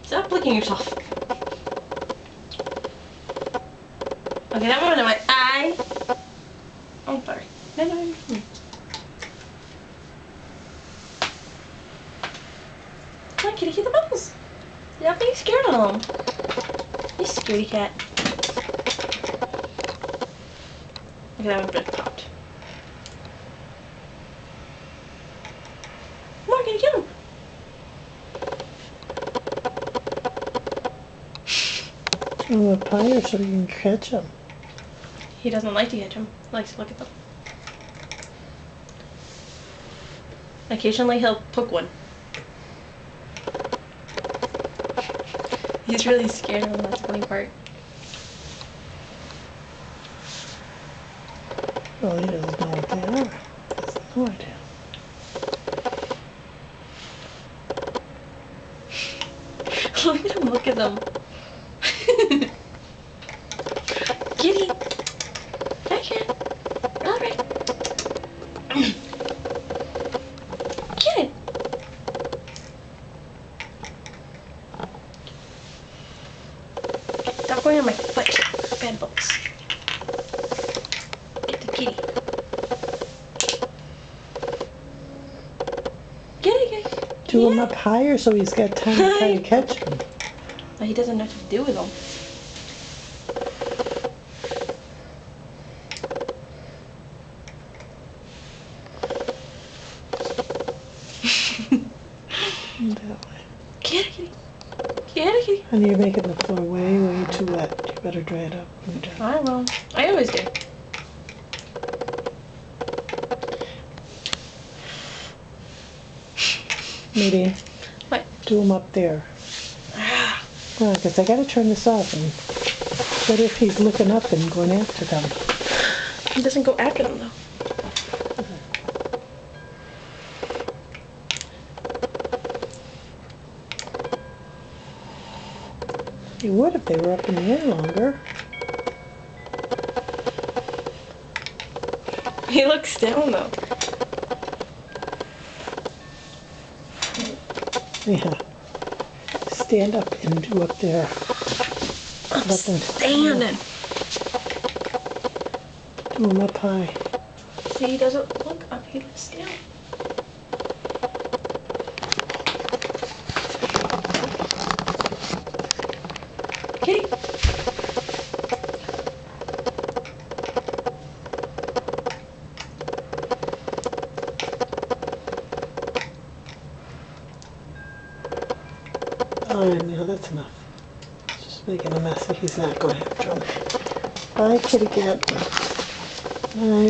Stop licking yourself. Okay, that one in my eye. Oh, sorry. No. Come on, kitty, get the bubbles. You're not being scared of them. You scaredy cat. Okay, that one's been popped. Come on, kitty, get him. Oh, a pie so you can catch them. He doesn't like to catch them. He likes to look at them. Occasionally he'll poke one. He's really scared of them, that's the funny part. Well, he doesn't know what they are. He has no idea. Look at him, look at them. Kitty! Back here. Alright. Get it! Stop going on my foot. Bad bugs. Get the kitty. Get it. Do him up higher so he's got time to try to catch him. But he doesn't know what to do with them. That way. Get it, kitty. Get it, kitty. And you're making the floor way, way too wet. You better dry it up when you're done. I will. I always do. Nadine, What? do him up there. Well, because I got to turn this off. And what if he's looking up and going after them? He doesn't go after them, though. He would if they were up in the air longer. He looks down, though. Yeah. Stand up and do up there. I'm standing. Do him up high. See, he doesn't look up, he looks down. Kitty. Oh, no, that's enough. It's just making a mess. He's not going after him. Bye, kitty cat. Bye.